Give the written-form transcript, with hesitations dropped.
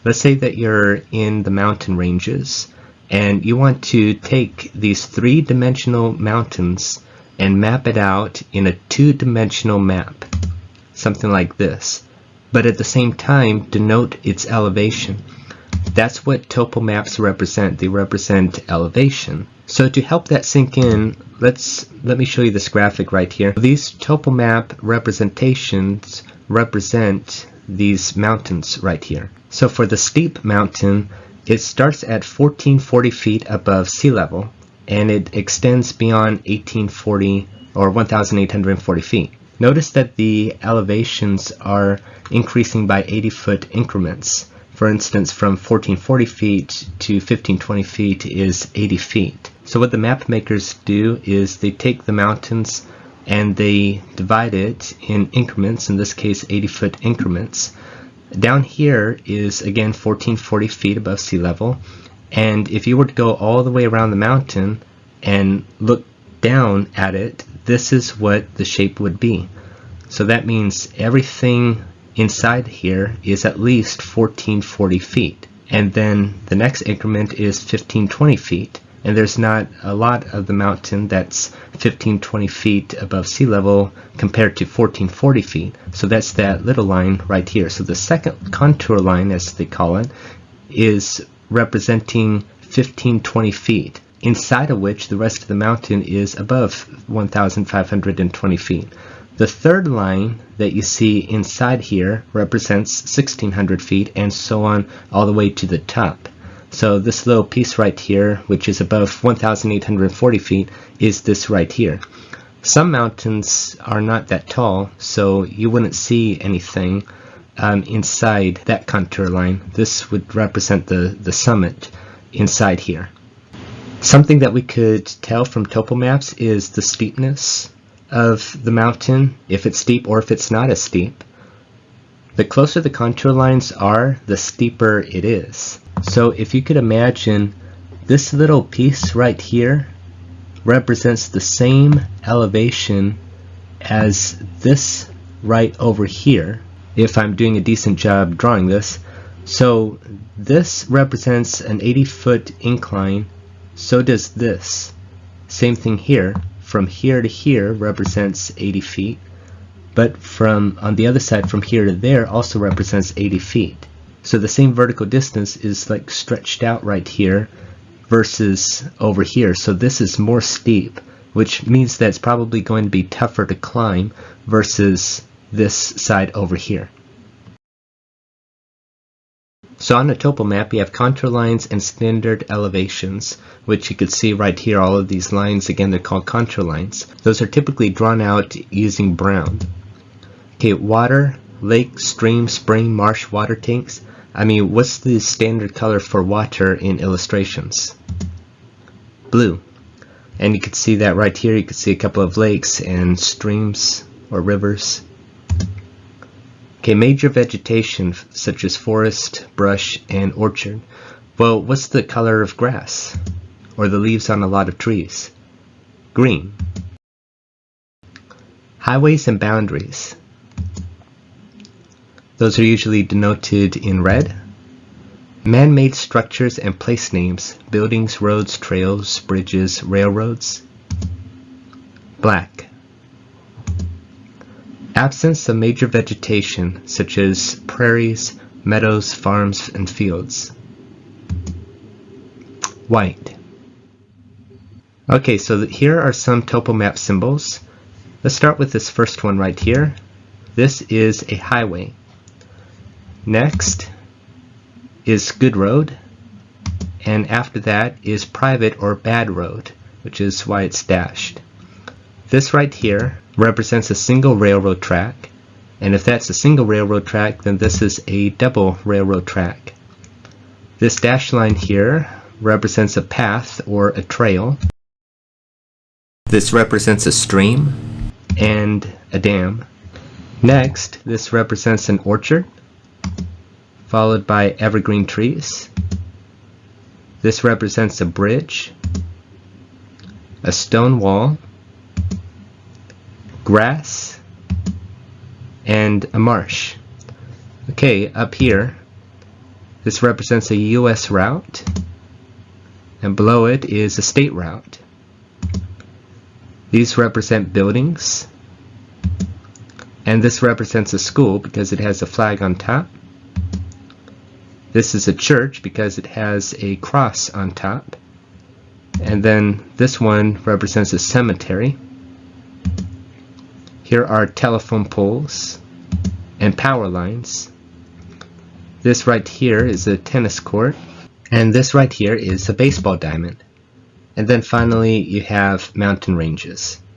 Let's say that you're in the mountain ranges and you want to take these three-dimensional mountains and map it out in a two-dimensional map, something like this, but at the same time denote its elevation. That's what topo maps represent. They represent elevation. So to help that sink in, let me show you this graphic right here. These topo map representations represent these mountains right here. So for the steep mountain, it starts at 1440 feet above sea level, and it extends beyond 1840 or 1840 feet. Notice that the elevations are increasing by 80-foot increments. For instance, from 1440 feet to 1520 feet is 80 feet. So what the map makers do is they take the mountains and they divide it in increments, in this case 80-foot increments. Down here is again 1440 feet above sea level, and if you were to go all the way around the mountain and look down at it, this is what the shape would be. So that means everything inside here is at least 1440 feet, and then the next increment is 1520 feet, and there's not a lot of the mountain that's 1520 feet above sea level compared to 1440 feet, so that's that little line right here. So the second contour line, as they call it, is representing 1520 feet, inside of which the rest of the mountain is above 1520 feet. The third line that you see inside here represents 1600 feet, and so on all the way to the top. So this little piece right here, which is above 1840 feet, is this right here. Some mountains are not that tall, so you wouldn't see anything inside that contour line. This would represent the summit inside here. Something that we could tell from topo maps is the steepness of the mountain, if it's steep or if it's not as steep. The closer the contour lines are, the steeper it is. So if you could imagine, this little piece right here represents the same elevation as this right over here, if I'm doing a decent job drawing this. So this represents an 80-foot incline, so does this. Same thing here. From here to here represents 80 feet, but from on the other side, from here to there, also represents 80 feet. So the same vertical distance is like stretched out right here versus over here. So this is more steep, which means that it's probably going to be tougher to climb versus this side over here. So on a topo map, you have contour lines and standard elevations, which you could see right here. All of these lines, again, they're called contour lines. Those are typically drawn out using brown. Okay, water, lake, stream, spring, marsh, water tanks. I mean, what's the standard color for water in illustrations? Blue. And you could see that right here. You could see a couple of lakes and streams or rivers. Okay, major vegetation such as forest, brush, and orchard. Well, what's the color of grass or the leaves on a lot of trees? Green. Highways and boundaries. Those are usually denoted in red. Man-made structures and place names, buildings, roads, trails, bridges, railroads. Black. Absence of major vegetation such as prairies, meadows, farms, and fields. White. Okay, so here are some topo map symbols. Let's start with this first one right here. This is a highway. Next is good road, and after that is private or bad road, which is why it's dashed. This right here represents a single railroad track, and if that's a single railroad track, then this is a double railroad track. This dashed line here represents a path or a trail. This represents a stream and a dam. Next, this represents an orchard, followed by evergreen trees. This represents a bridge, a stone wall, grass, and a marsh. Okay, up here This represents a U.S. route, and below it is a state route. These represent buildings, and this represents a school because it has a flag on top. This is a church because it has a cross on top. And then this one represents a cemetery. Here are telephone poles and power lines. This right here is a tennis court, and this right here is a baseball diamond. And then finally you have mountain ranges.